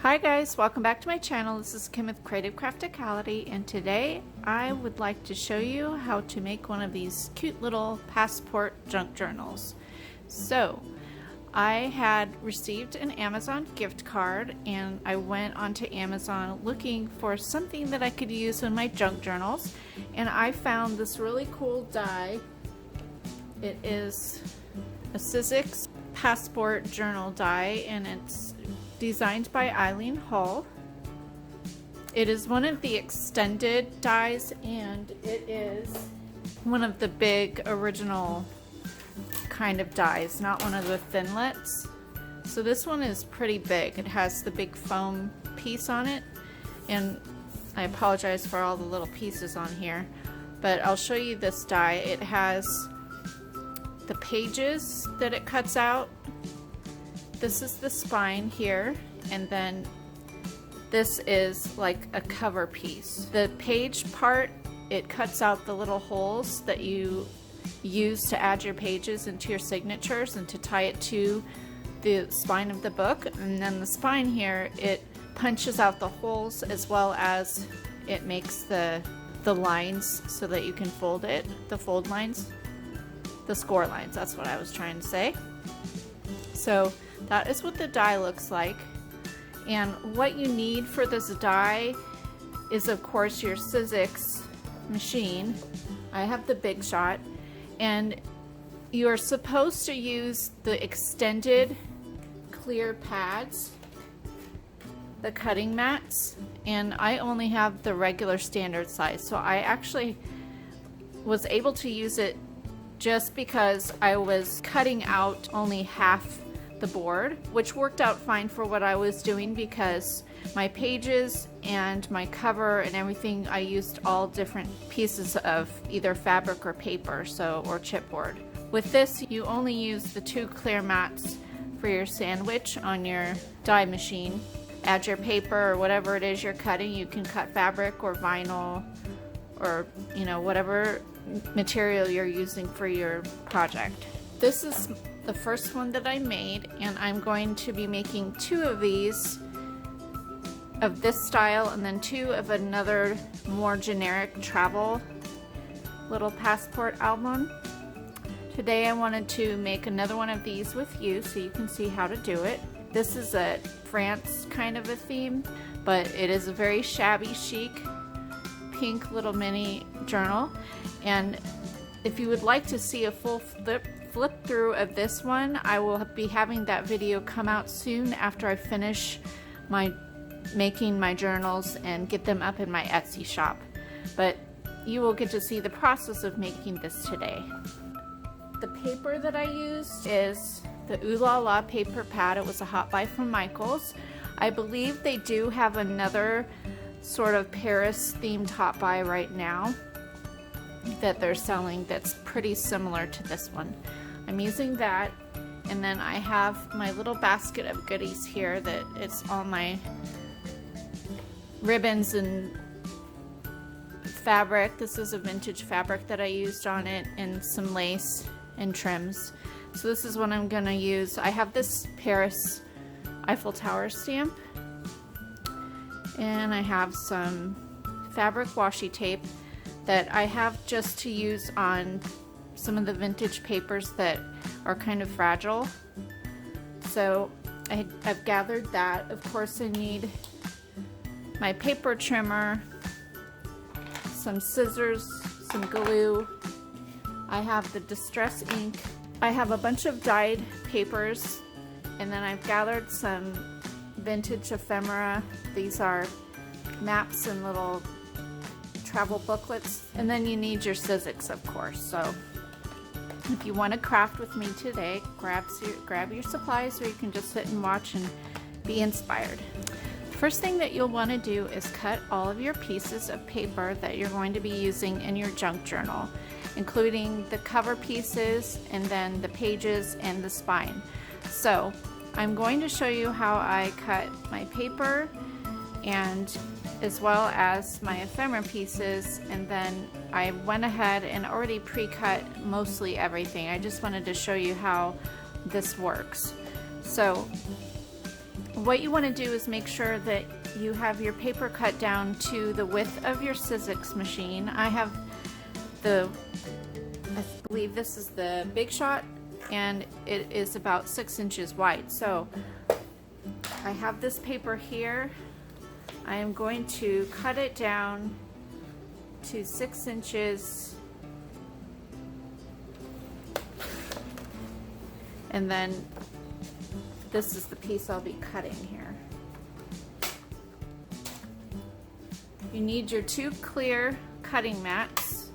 Hi guys, welcome back to my channel. This is Kim with Creative Crafticality, and today I would like to show you how to make one of these cute little passport junk journals. So I had received an Amazon gift card and I went onto Amazon looking for something that I could use in my junk journals, and I found this really cool die. It is a Sizzix passport journal die, and it's designed by Eileen. It is one of the extended dies, and it is one of the big original kind of dies, not one of the thinlets. So this one is pretty big. It has the big foam piece on it, and I apologize for all the little pieces on here, but I'll show you this die. It has the pages that it cuts out. This is the spine here, and then this is like a cover piece. The page part, it cuts out the little holes that you use to add your pages into your signatures and to tie it to the spine of the book. And then the spine here, it punches out the holes as well as it makes the lines so that you can fold it, the fold lines, the score lines, that's what I was trying to say. So that is what the die looks like, and what you need for this die is of course your Sizzix machine. I have the Big Shot, and you are supposed to use the extended clear pads, the cutting mats, and I only have the regular standard size, so I actually was able to use it just because I was cutting out only half the board, which worked out fine for what I was doing because my pages and my cover and everything, I used all different pieces of either fabric or paper, or chipboard. With this, you only use the 2 clear mats for your sandwich on your die machine. Add your paper or whatever it is you're cutting. You can cut fabric or vinyl or whatever material you're using for your project. This is the first one that I made, and I'm going to be making 2 of these of this style, and then 2 of another more generic travel little passport album. Today I wanted to make another one of these with you so you can see how to do it. This is a France kind of a theme, but it is a very shabby chic pink little mini journal, and if you would like to see a full flip through of this one, I will be having that video come out soon after I finish making my journals and get them up in my Etsy shop. But you will get to see the process of making this today. The paper that I used is the Ooh La La paper pad. It was a hot buy from Michaels. I believe they do have another sort of Paris themed hot buy right now that they're selling that's pretty similar to this one. I'm using that, and then I have my little basket of goodies here that it's all my ribbons and fabric. This is a vintage fabric that I used on it, and some lace and trims. So this is what I'm gonna use. I have this Paris Eiffel Tower stamp, and I have some fabric washi tape that I have just to use on some of the vintage papers that are kind of fragile. So I've gathered that. Of course I need my paper trimmer, some scissors, some glue. I have the distress ink. I have a bunch of dyed papers, and then I've gathered some vintage ephemera. These are maps and little travel booklets, and then you need your Sizzix, of course. So if you want to craft with me today, grab your supplies, or you can just sit and watch and be inspired. First thing that you'll want to do is cut all of your pieces of paper that you're going to be using in your junk journal, including the cover pieces and then the pages and the spine. So I'm going to show you how I cut my paper, and as well as my ephemera pieces, and then I went ahead and already pre-cut mostly everything. I just wanted to show you how this works. So What you want to do is make sure that you have your paper cut down to the width of your Sizzix machine. I believe this is the Big Shot, and it is about 6 inches wide. So I have this paper here. I am going to cut it down to 6 inches, and then this is the piece I'll be cutting here. You need your 2 clear cutting mats,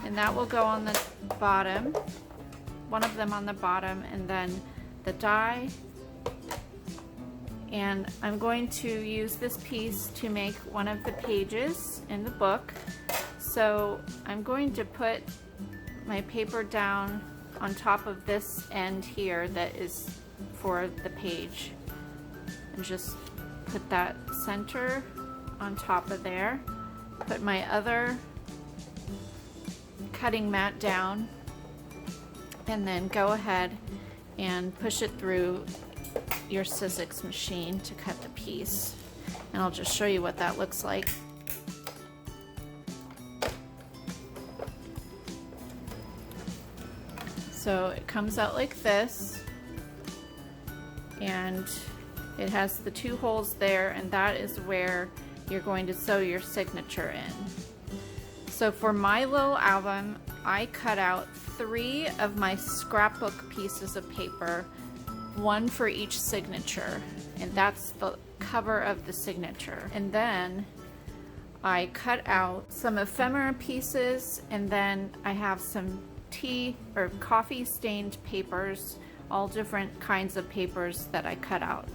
and that will go on the bottom, one of them on the bottom, and then the die. And I'm going to use this piece to make one of the pages in the book. So I'm going to put my paper down on top of this end here that is for the page, and just put that center on top of there. Put my other cutting mat down, and then go ahead and push it through your Sizzix machine to cut the piece. And I'll just show you what that looks like. So it comes out like this, and it has the 2 holes there, and that is where you're going to sew your signature in. So for my little album, I cut out 3 of my scrapbook pieces of paper, 1 for each signature, and that's the cover of the signature. And then I cut out some ephemera pieces, and then I have some tea or coffee stained papers, all different kinds of papers that I cut out.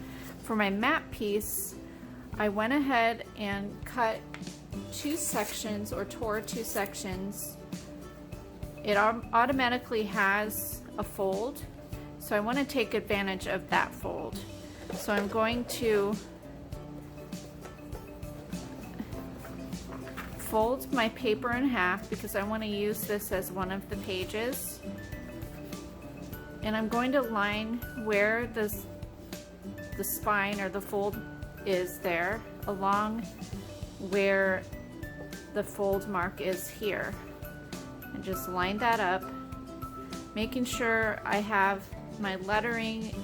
For my mat piece, I went ahead and cut 2 sections, or tore 2 sections. It automatically has a fold, so I want to take advantage of that fold. So I'm going to fold my paper in half because I want to use this as one of the pages. And I'm going to line where the spine or the fold is there, along where the fold mark is here. And just line that up, making sure I have my lettering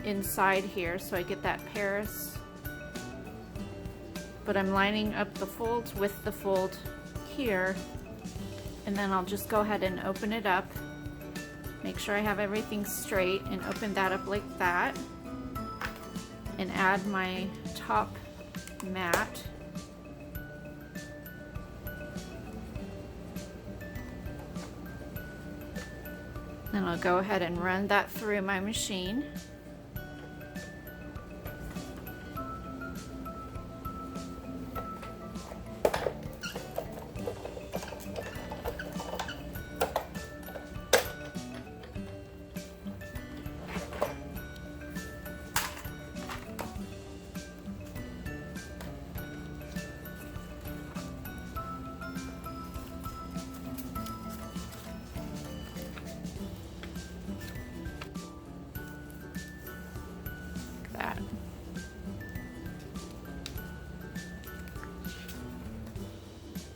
inside here so I get that Paris, but I'm lining up the fold with the fold here, and then I'll just go ahead and open it up, make sure I have everything straight, and open that up like that, and add my top mat. Then I'll go ahead and run that through my machine.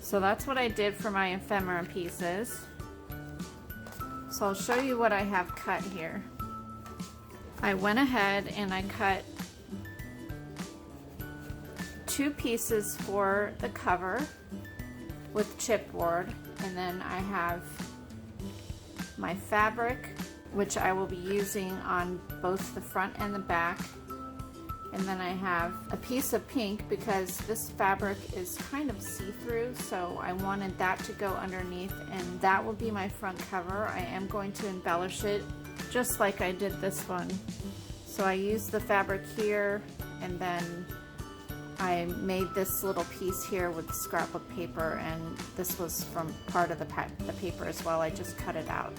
So that's what I did for my ephemera pieces. So I'll show you what I have cut here. I went ahead and I cut 2 pieces for the cover with chipboard, and then I have my fabric, which I will be using on both the front and the back. And then I have a piece of pink because this fabric is kind of see-through, so I wanted that to go underneath, and that will be my front cover. I am going to embellish it just like I did this one. So I used the fabric here, and then I made this little piece here with scrapbook paper, and this was from part of the paper as well. I just cut it out.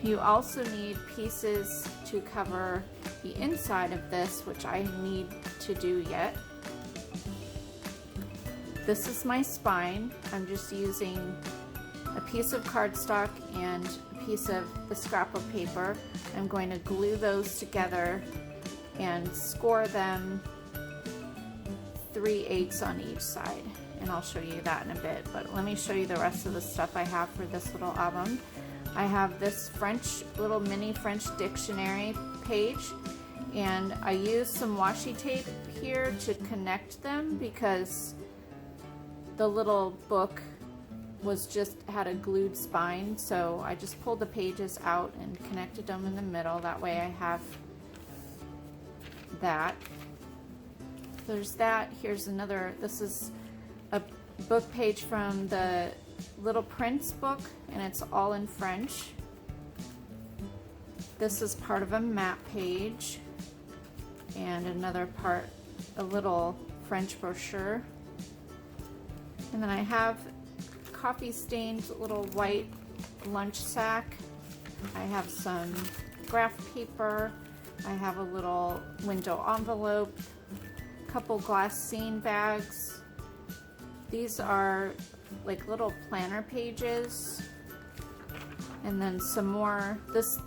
You also need pieces to cover the inside of this, which I need to do yet. This is my spine. I'm just using a piece of cardstock and a piece of the scrapbook paper. I'm going to glue those together and score them 3/8 on each side. And I'll show you that in a bit, but let me show you the rest of the stuff I have for this little album. I have this little mini French dictionary page, and I used some washi tape here to connect them because the little book had a glued spine, so I just pulled the pages out and connected them in the middle. That way I have that. There's that. Here's another, this is a book page from the Little Prince book, and it's all in French. This is part of a map page, and another part, a little French brochure. And then I have coffee stained little white lunch sack. I have some graph paper. I have a little window envelope, a couple glassine bags. These are like little planner pages. And then some more.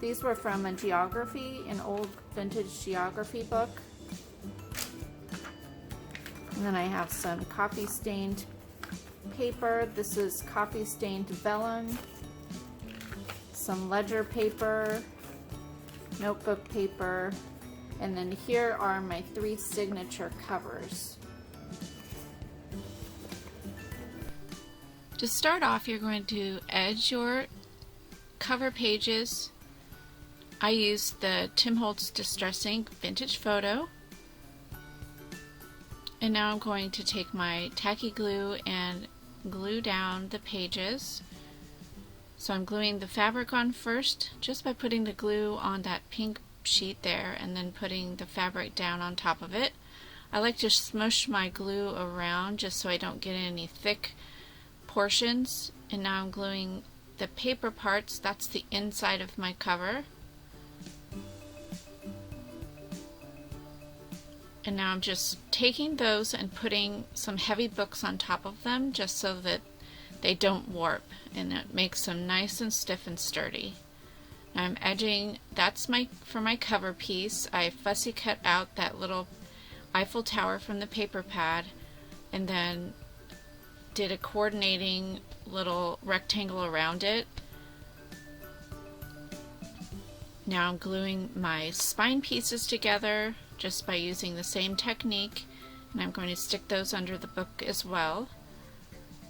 These were from a geography, an old vintage geography book. And then I have some coffee stained paper. This is coffee stained vellum, some ledger paper, notebook paper, and then here are my 3 signature covers. To start off, you're going to edge your cover pages. I used the Tim Holtz Distress Ink Vintage Photo. And now I'm going to take my tacky glue and glue down the pages. So I'm gluing the fabric on first, just by putting the glue on that pink sheet there and then putting the fabric down on top of it. I like to smush my glue around just so I don't get any thick portions. And now I'm gluing the paper parts, that's the inside of my cover. And now I'm just taking those and putting some heavy books on top of them just so that they don't warp, and it makes them nice and stiff and sturdy. Now I'm edging, that's for my cover piece. I fussy cut out that little Eiffel Tower from the paper pad and then did a coordinating little rectangle around it. Now I'm gluing my spine pieces together just by using the same technique, and I'm going to stick those under the book as well.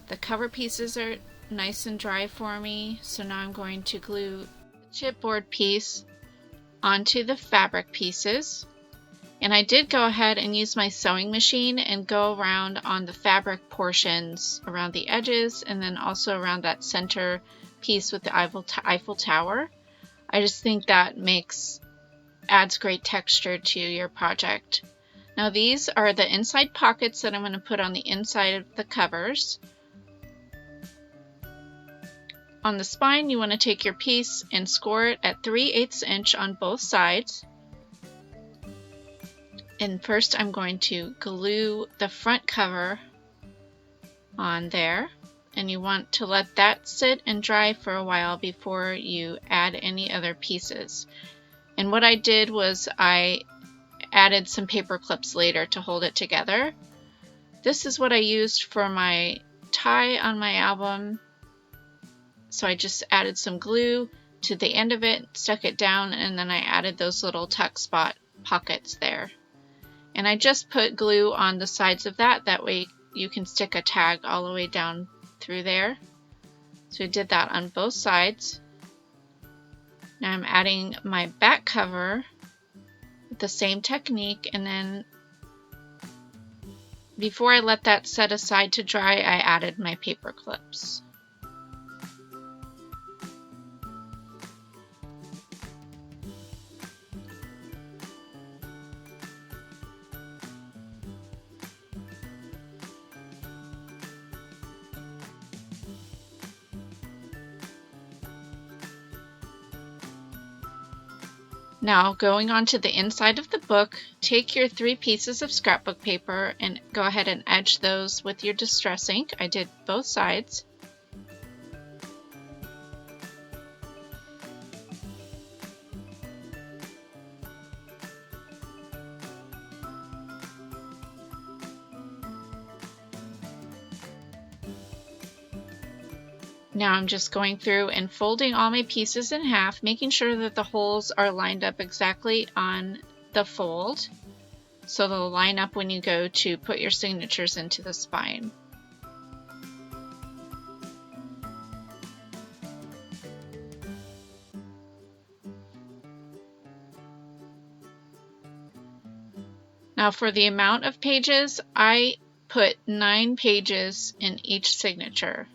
The cover pieces are nice and dry for me, so now I'm going to glue the chipboard piece onto the fabric pieces. And I did go ahead and use my sewing machine and go around on the fabric portions around the edges and then also around that center piece with the Eiffel Tower. I just think that adds great texture to your project. Now these are the inside pockets that I'm going to put on the inside of the covers. On the spine, you want to take your piece and score it at 3/8 inch on both sides. And first I'm going to glue the front cover on there, and you want to let that sit and dry for a while before you add any other pieces. And what I did was I added some paper clips later to hold it together. This is what I used for my tie on my album. So I just added some glue to the end of it, stuck it down, and then I added those little tuck spot pockets there. And I just put glue on the sides of that way you can stick a tag all the way down through there. So I did that on both sides. Now I'm adding my back cover with the same technique, and then before I let that set aside to dry, I added my paper clips. Now, going on to the inside of the book, take your 3 pieces of scrapbook paper and go ahead and edge those with your Distress Ink. I did both sides. Now I'm just going through and folding all my pieces in half, making sure that the holes are lined up exactly on the fold, so they'll line up when you go to put your signatures into the spine. Now for the amount of pages, I put 9 pages in each signature.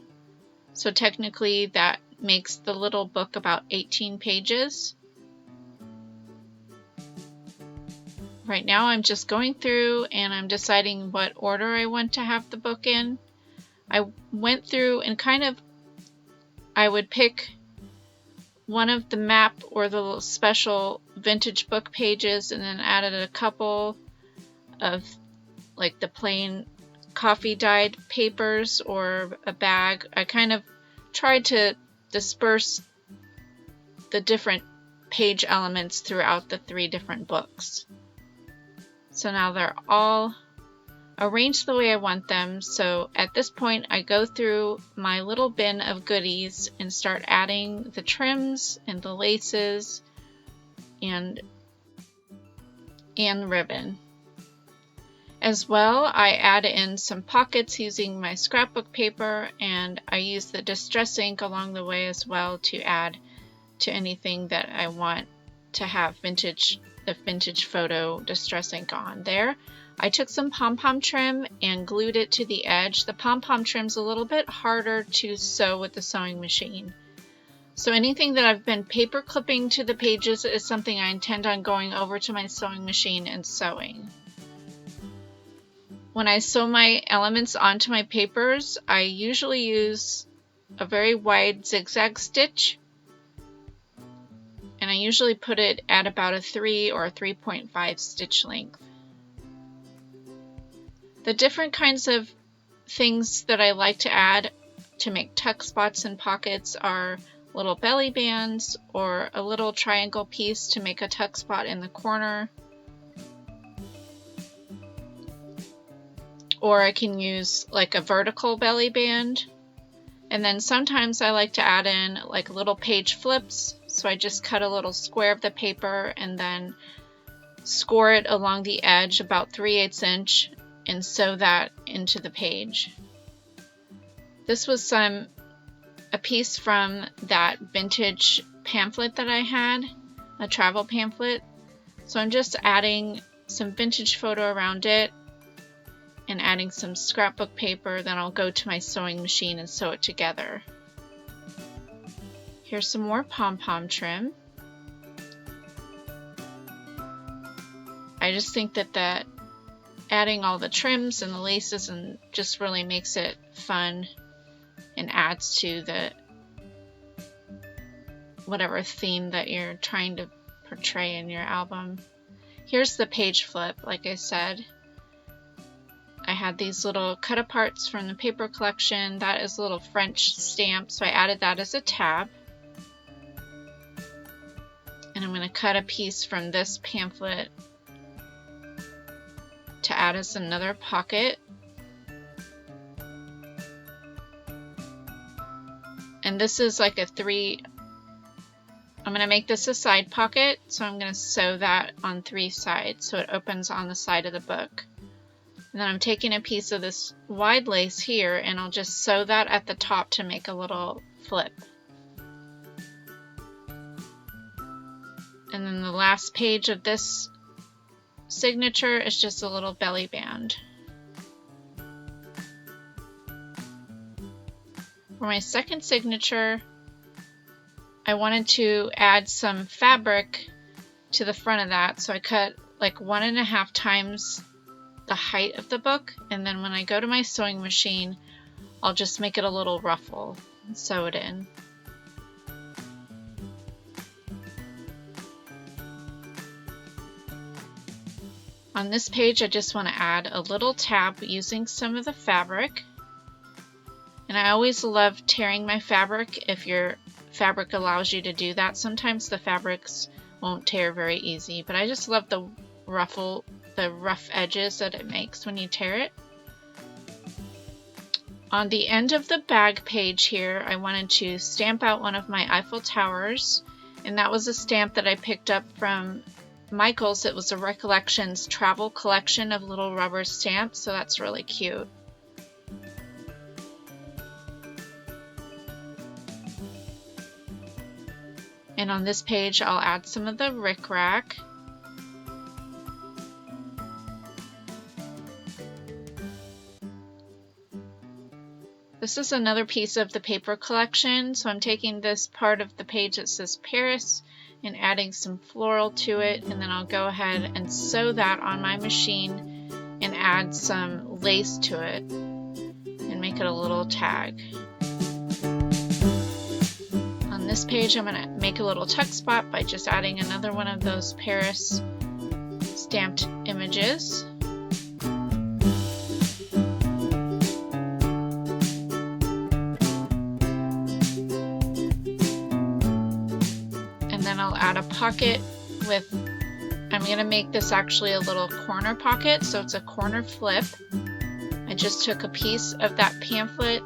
So technically that makes the little book about 18 pages. Right now I'm just going through and I'm deciding what order I want to have the book in. I went through and I would pick one of the map or the little special vintage book pages and then added a couple of like the plain coffee dyed papers or a bag. I kind of tried to disperse the different page elements throughout the 3 different books. So now they're all arranged the way I want them. So at this point I go through my little bin of goodies and start adding the trims and the laces and ribbon. As well, I add in some pockets using my scrapbook paper, and I use the distress ink along the way as well to add to anything that I want to have the vintage photo distress ink on there. I took some pom-pom trim and glued it to the edge. The pom-pom trim's a little bit harder to sew with the sewing machine. So anything that I've been paper clipping to the pages is something I intend on going over to my sewing machine and sewing. When I sew my elements onto my papers, I usually use a very wide zigzag stitch, and I usually put it at about a 3 or a 3.5 stitch length. The different kinds of things that I like to add to make tuck spots and pockets are little belly bands or a little triangle piece to make a tuck spot in the corner. Or I can use like a vertical belly band. And then sometimes I like to add in like little page flips. So I just cut a little square of the paper and then score it along the edge about 3/8 inch and sew that into the page. This was a piece from that vintage pamphlet that I had, a travel pamphlet. So I'm just adding some vintage photo around it and adding some scrapbook paper. Then I'll go to my sewing machine and sew it together. Here's some more pom-pom trim. I just think that adding all the trims and the laces and just really makes it fun and adds to the whatever theme that you're trying to portray in your album. Here's the page flip, like I said. I had these little cut aparts from the paper collection. That is a little French stamp, so I added that as a tab. And I'm going to cut a piece from this pamphlet to add as another pocket. And this is like a 3. I'm going to make this a side pocket, so I'm going to sew that on 3 sides so it opens on the side of the book. And then I'm taking a piece of this wide lace here and I'll just sew that at the top to make a little flip. And then the last page of this signature is just a little belly band. For my second signature, I wanted to add some fabric to the front of that, so I cut like 1.5 times the height of the book, and then when I go to my sewing machine, I'll just make it a little ruffle and sew it in. On this page, I just want to add a little tab using some of the fabric. And I always love tearing my fabric if your fabric allows you to do that. Sometimes the fabrics won't tear very easy, but I just love the rough edges that it makes when you tear it. On the end of the bag page here, I wanted to stamp out one of my Eiffel Towers, and that was a stamp that I picked up from Michael's. It was a Recollections travel collection of little rubber stamps, so that's really cute. And on this page, I'll add some of the rickrack. This is another piece of the paper collection, so I'm taking this part of the page that says Paris and adding some floral to it, and then I'll go ahead and sew that on my machine and add some lace to it and make it a little tag. On this page, I'm going to make a little tuck spot by just adding another one of those Paris stamped images. I'll add a pocket with, I'm going to make this actually a little corner pocket, so it's a corner flip. I just took a piece of that pamphlet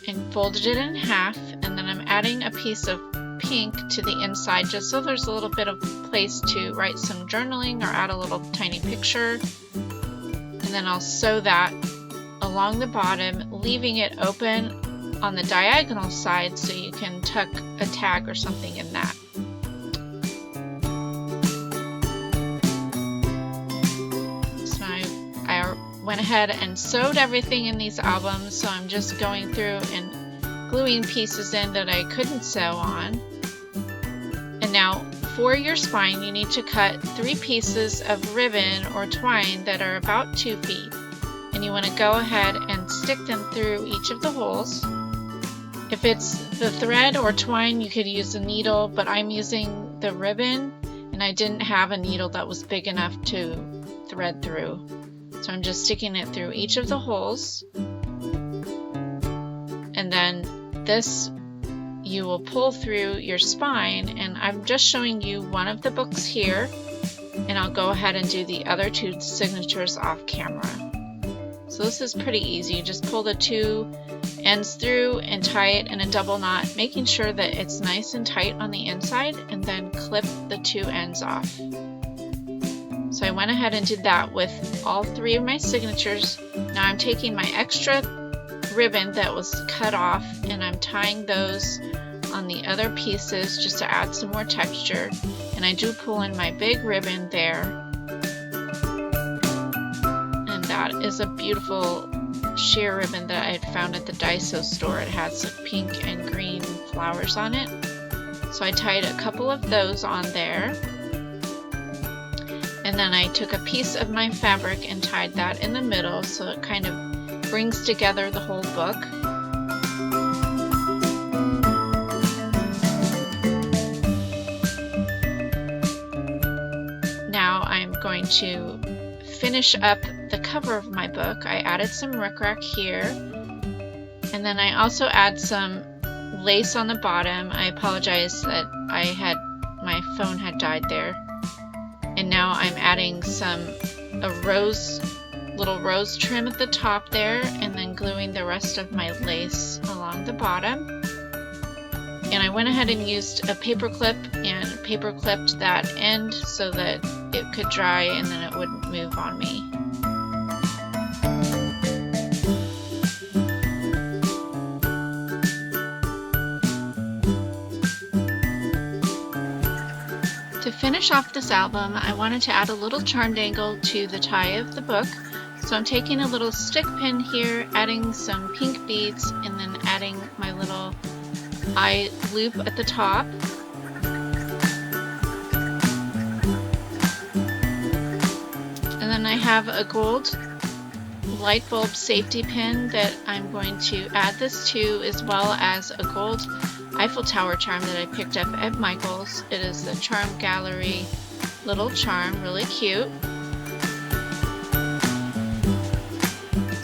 and folded it in half, and then I'm adding a piece of pink to the inside just so there's a little bit of place to write some journaling or add a little tiny picture. And then I'll sew that along the bottom, leaving it open on the diagonal side so you can tuck a tag or something in that. So I went ahead and sewed everything in these albums, so I'm just going through and gluing pieces in that I couldn't sew on. And now for your spine, you need to cut 3 pieces of ribbon or twine that are about 2 feet. And you want to go ahead and stick them through each of the holes. If it's the thread or twine, you could use a needle, but I'm using the ribbon and I didn't have a needle that was big enough to thread through. So I'm just sticking it through each of the holes. And then this you will pull through your spine, and I'm just showing you one of the books here, and I'll go ahead and do the other 2 signatures off camera. So this is pretty easy. You just pull the 2 ends through and tie it in a double knot, making sure that it's nice and tight on the inside, and then clip the 2 ends off. So I went ahead and did that with all 3 of my signatures. Now I'm taking my extra ribbon that was cut off and I'm tying those on the other pieces just to add some more texture, and I do pull in my big ribbon there, and that is a beautiful sheer ribbon that I had found at the Daiso store. It has like pink and green flowers on it, so I tied a couple of those on there, and then I took a piece of my fabric and tied that in the middle so it kind of brings together the whole book. Now I'm going to finish up the cover of my book. I added some rickrack here, and then I also add some lace on the bottom. I apologize that my phone had died there. And now I'm adding little rose trim at the top there, and then gluing the rest of my lace along the bottom. And I went ahead and used a paper clip and paper clipped that end so that it could dry and then it wouldn't move on me. To finish off this album, I wanted to add a little charm dangle to the tie of the book. So I'm taking a little stick pin here, adding some pink beads, and then adding my little eye loop at the top. And then I have a gold light bulb safety pin that I'm going to add this to, as well as a gold Eiffel Tower charm that I picked up at Michael's. It is the Charm Gallery little charm, really cute.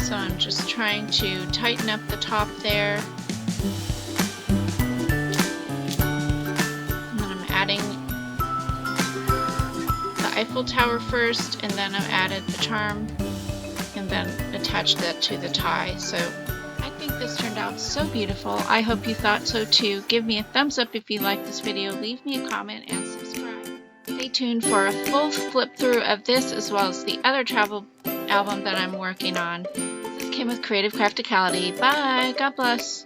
So I'm just trying to tighten up the top there. And then I'm adding the Eiffel Tower first, and then I've added the charm, and then attaching attach that to the tie. So I think this turned out so beautiful. I hope you thought so too. Give me a thumbs up if you liked this video. Leave me a comment and subscribe. Stay tuned for a full flip through of this as well as the other travel album that I'm working on. This is Kim with Creative Crafticality. Bye. God bless.